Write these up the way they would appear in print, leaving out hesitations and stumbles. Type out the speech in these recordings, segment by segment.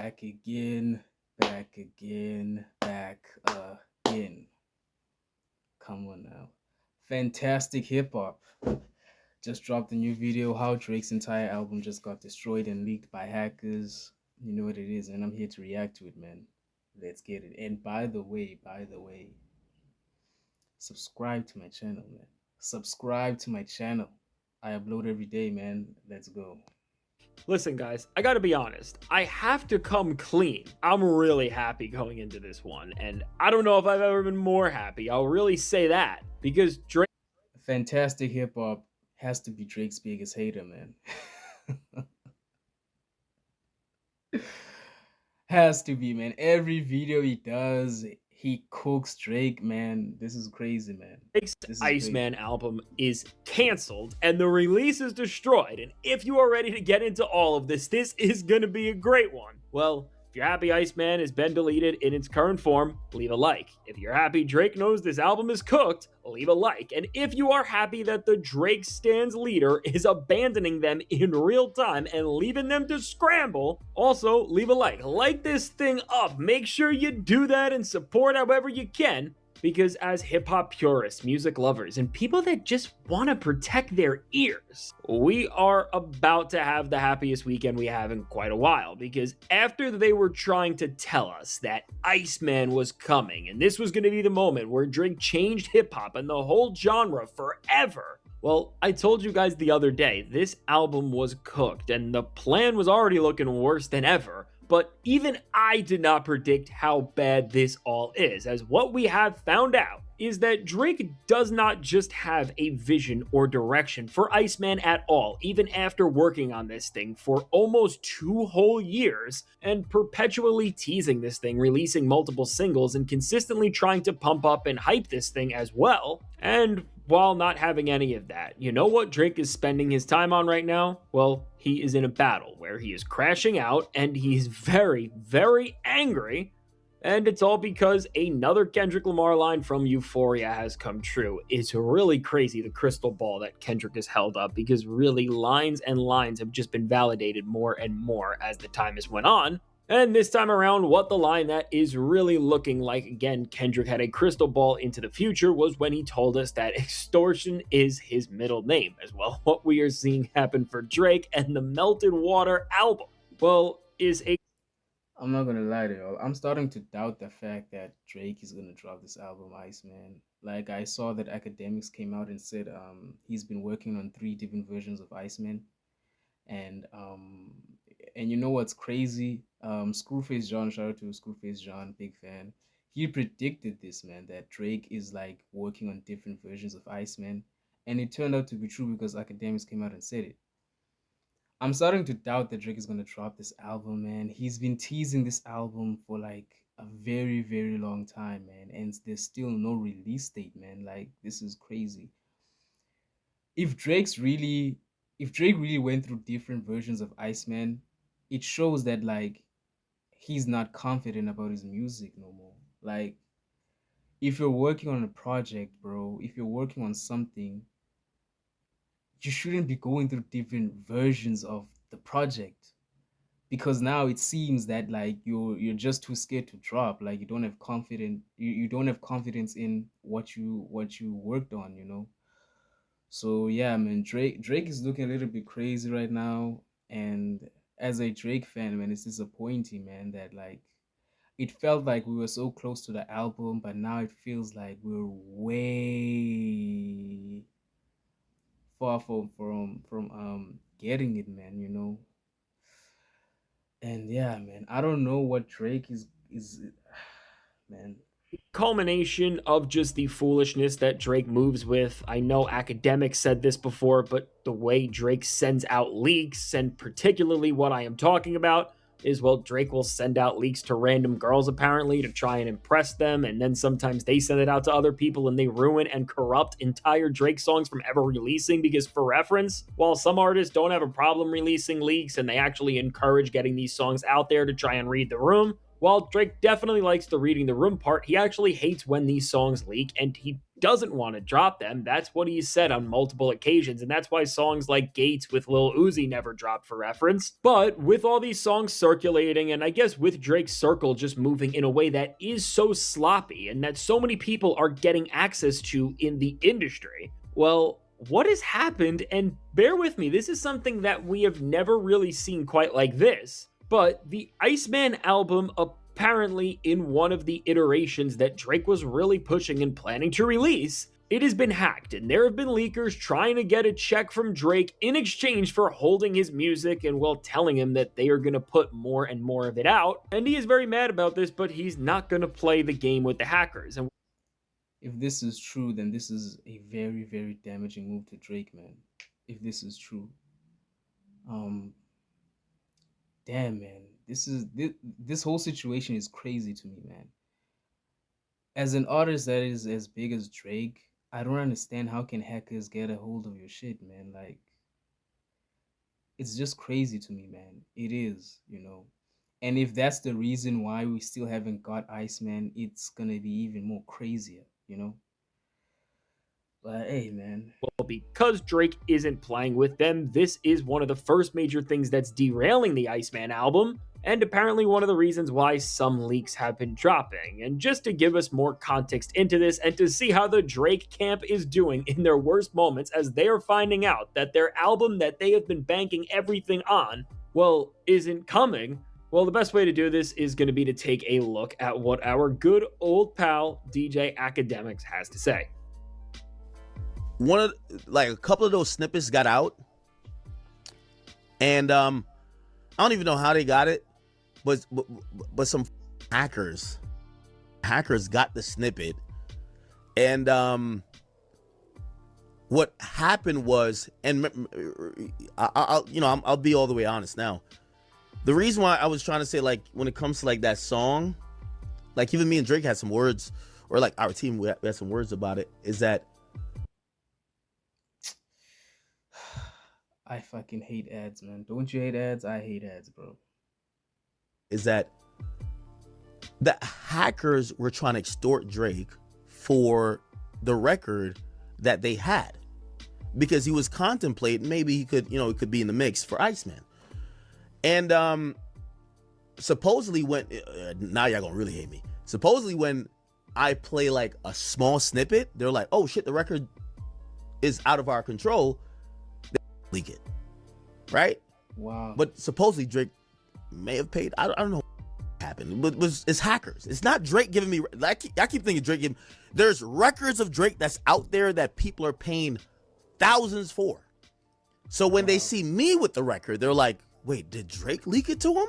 Back again, back again, back again. Come on now. Fantastic hip hop. Just dropped a new video how Drake's entire album just got destroyed and leaked by hackers. You know what it is, and I'm here to react to it, man. Let's get it. And by the way, subscribe to my channel, man. Subscribe to my channel. I upload every day, man. Let's go. Listen, guys, I gotta be honest. I have to come clean. I'm really happy going into this one, and I don't know if I've ever been more happy. I'll really say that because Drake. Fantastic hip hop has to be Drake's biggest hater, man. Has to be, man. Every video he does, he cooks Drake, man. This is crazy, man. Drake's This is crazy. Iceman album is canceled and the release is destroyed. And if you are ready to get into all of this, this is going to be a great one. Well, if you're happy Iceman has been deleted in its current form, leave a like. If you're happy Drake knows this album is cooked, leave a like. And if you are happy that the Drake Stans leader is abandoning them in real time and leaving them to scramble, also leave a like. Like this thing up. Make sure you do that and support however you can. Because as hip-hop purists, music lovers, and people that just want to protect their ears, we are about to have the happiest weekend we have in quite a while. Because after they were trying to tell us that Iceman was coming, and this was going to be the moment where Drake changed hip-hop and the whole genre forever, well, I told you guys the other day, this album was cooked, and the plan was already looking worse than ever. But even I did not predict how bad this all is, as what we have found out is that Drake does not just have a vision or direction for Iceman at all, even after working on this thing for almost 2 whole years and perpetually teasing this thing, releasing multiple singles, and consistently trying to pump up and hype this thing as well. And while not having any of that, you know what Drake is spending his time on right now? Well, he is in a battle where he is crashing out and he's very, very angry. And it's all because another Kendrick Lamar line from Euphoria has come true. It's really crazy, the crystal ball that Kendrick has held up, because really lines and lines have just been validated more and more as the time has went on. And this time around, what the line that is really looking like, again, Kendrick had a crystal ball into the future, was when he told us that extortion is his middle name, as well. What we are seeing happen for Drake and the Melted Water album, well, is a I'm not gonna lie to you. I'm starting to doubt the fact that Drake is gonna drop this album, Iceman. Like I saw that academics came out and said he's been working on 3 different versions of Iceman, and and you know what's crazy? Screwface John, shout out to Screwface John, big fan. He predicted this, man, that Drake is like working on different versions of Iceman, and it turned out to be true because academics came out and said it. I'm starting to doubt that Drake is gonna drop this album, man. He's been teasing this album for like a very, very long time, man, and there's still no release date, man. Like this is crazy. If Drake's really, if Drake really went through different versions of Iceman, it shows that like he's not confident about his music no more. Like if you're working on a project, bro, if you're working on something, you shouldn't be going through different versions of the project because now it seems that like you're just too scared to drop, like you don't have confidence in what you worked on, you know. So yeah, man, Drake is looking a little bit crazy right now, and as a Drake fan, man, it's disappointing, man, that like it felt like we were so close to the album, but now it feels like we're way far from getting it, man, you know. And yeah, man, I don't know what Drake is man. culmination of just the foolishness that Drake moves with. I know academics said this before, but the way Drake sends out leaks, and particularly what I am talking about, is, well, Drake will send out leaks to random girls apparently to try and impress them, and then sometimes they send it out to other people and they ruin and corrupt entire Drake songs from ever releasing. Because for reference, while some artists don't have a problem releasing leaks and they actually encourage getting these songs out there to try and read the room, while Drake definitely likes the reading the room part, he actually hates when these songs leak, and he doesn't want to drop them. That's what he said on multiple occasions, and that's why songs like Gates with Lil Uzi never dropped, for reference. But with all these songs circulating, and I guess with Drake's circle just moving in a way that is so sloppy and that so many people are getting access to in the industry, well, what has happened? And bear with me, this is something that we have never really seen quite like this. But the Iceman album apparently, in one of the iterations that Drake was really pushing and planning to release, it has been hacked, and there have been leakers trying to get a check from Drake in exchange for holding his music and, well, telling him that they are going to put more and more of it out. And he is very mad about this, but he's not going to play the game with the hackers. And If this is true, then this is a very, very damaging move to Drake, man. If this is true. Um, Damn, man. This whole situation is crazy to me, man. As an artist that is as big as Drake, I don't understand how can hackers get a hold of your shit, man. Like, it's just crazy to me, man. It is, you know. And if that's the reason why we still haven't got Iceman, it's gonna be even more crazier, you know. But hey, man. well, because Drake isn't playing with them, this is one of the first major things that's derailing the Iceman album, and apparently one of the reasons why some leaks have been dropping. And just to give us more context into this and to see how the Drake camp is doing in their worst moments as they are finding out that their album that they have been banking everything on, well, isn't coming, well, the best way to do this is going to be to take a look at what our good old pal DJ Academics has to say. One of like a couple of those snippets got out, and I don't even know how they got it, but some hackers got the snippet, and what happened was, and I'll be all the way honest now. The reason why I was trying to say, like, when it comes to like that song, like even me and Drake had some words, or like our team we had some words about it, is that I fucking hate ads, man. Don't you hate ads? I hate ads, bro. is that the hackers were trying to extort Drake for the record that they had, because he was contemplating maybe he could, it could be in the mix for Iceman. And supposedly when now y'all gonna really hate me. Supposedly when I play like a small snippet, they're like, "Oh shit, the record is out of our control." They leak it, right? Wow. But supposedly Drake may have paid. I don't know what happened, but it's hackers. It's not Drake giving me. I keep thinking Drake giving. There's records of Drake that's out there that people are paying thousands for. So when they see me with the record, they're like, "Wait, did Drake leak it to him?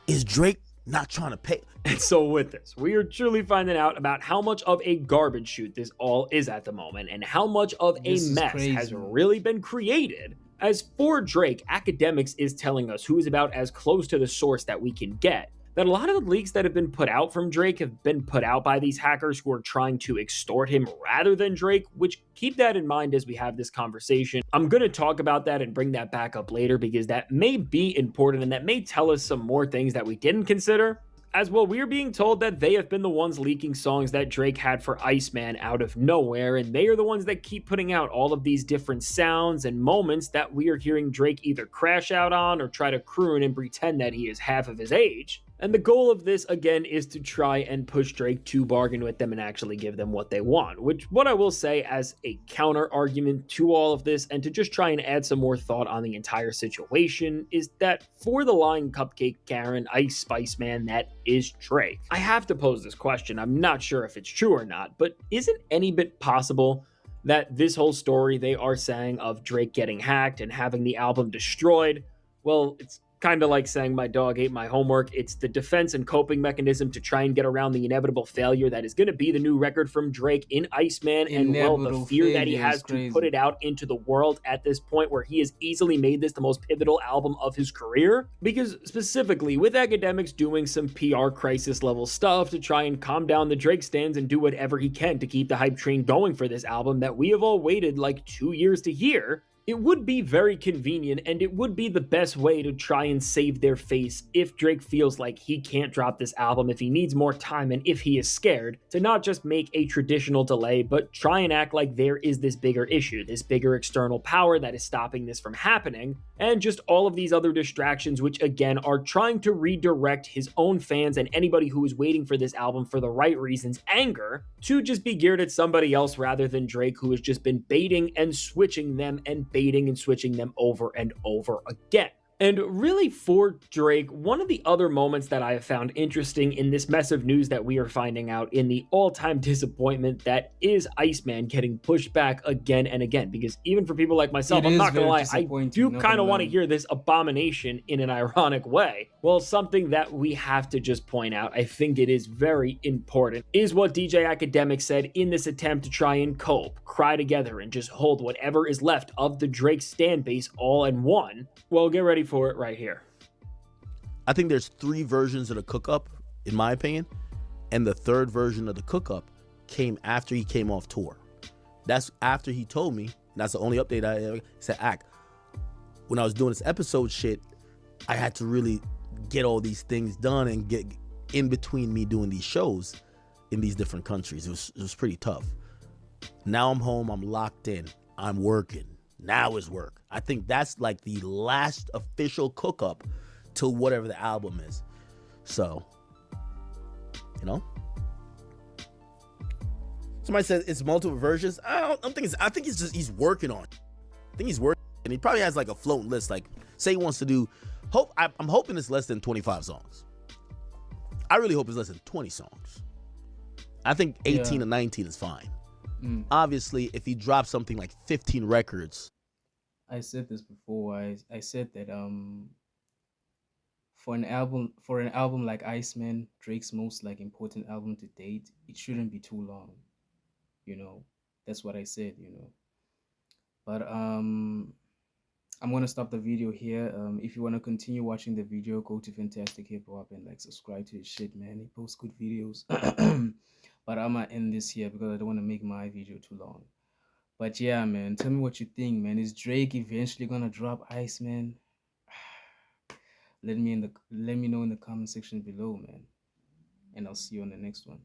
Is Drake not trying to pay?" And so with this, we are truly finding out about how much of a garbage shoot this all is at the moment, and how much of a mess has really been created. As for Drake, Academics is telling us, who is about as close to the source that we can get, that a lot of the leaks that have been put out from Drake have been put out by these hackers who are trying to extort him rather than Drake, which, keep that in mind as we have this conversation. I'm going to talk about that and bring that back up later, because that may be important and that may tell us some more things that we didn't consider. As well, we're being told that they have been the ones leaking songs that Drake had for Iceman out of nowhere, and they are the ones that keep putting out all of these different sounds and moments that we are hearing Drake either crash out on or try to croon and pretend that he is half of his age. And the goal of this, again, is to try and push Drake to bargain with them and actually give them what they want. Which, what I will say as a counter argument to all of this, and to just try and add some more thought on the entire situation, is that for the line Cupcake Karen, Ice Spice Man, that is Drake. I have to pose this question. I'm not sure if it's true or not, but is it any bit possible that this whole story they are saying of Drake getting hacked and having the album destroyed, well, it's kind of like saying my dog ate my homework. It's the defense and coping mechanism to try and get around the inevitable failure that is going to be the new record from Drake in Iceman, and well, the fear that he has to put it out into the world at this point where he has easily made this the most pivotal album of his career. Because specifically with Academics doing some PR crisis level stuff to try and calm down the Drake stands and do whatever he can to keep the hype train going for this album that we have all waited like 2 years to hear, It would be very convenient and it would be the best way to try and save their face if Drake feels like he can't drop this album, if he needs more time, and if he is scared, to not just make a traditional delay, but try and act like there is this bigger issue, this bigger external power that is stopping this from happening, and just all of these other distractions, which again are trying to redirect his own fans and anybody who is waiting for this album for the right reasons, anger, to just be geared at somebody else rather than Drake, who has just been baiting and switching them and baiting and switching them over and over again. And really, for Drake, one of the other moments that I have found interesting in this mess of news that we are finding out, in the all-time disappointment that is Iceman getting pushed back again and again, because even for people like myself, It I'm is not gonna very lie, I disappointing, do not kind gonna of want to lie. hear this abomination in an ironic way. Well, something that we have to just point out, I think it is very important, is what DJ Academic said in this attempt to try and cope, cry together, and just hold whatever is left of the Drake stan base all in one. Well, get ready for it right here. I think there's 3 versions of the cook up, in my opinion, and the 3rd version of the cook up came after he came off tour. That's after he told me. That's the only update I ever said. Act, when I was doing this episode shit, I had to really get all these things done and get in between me doing these shows in these different countries. It was pretty tough. Now I'm home. I'm locked in. I'm working. Now is work. I think that's like the last official cook up to whatever the album is. So, you know, somebody said it's multiple versions. I don't think it's. I think it's just he's working on it. I think he's working, and he probably has like a floating list. Like, say he wants to do. I'm hoping it's less than 25 songs. I really hope it's less than 20 songs. I think 18 or 19 is fine. Obviously, if he drops something like 15 records. I said this before. I said that for an album like Iceman, Drake's most like important album to date, it shouldn't be too long. You know, that's what I said. But I'm gonna stop the video here. If you wanna continue watching the video, go to Fantastic Hip Hop and like subscribe to his shit, man. He posts good videos. But I'm gonna end this here because I don't want to make my video too long. But yeah, man, tell me what you think, man. Is Drake eventually gonna drop Ice, man? Let me know in the comment section below, man. And I'll see you on the next one.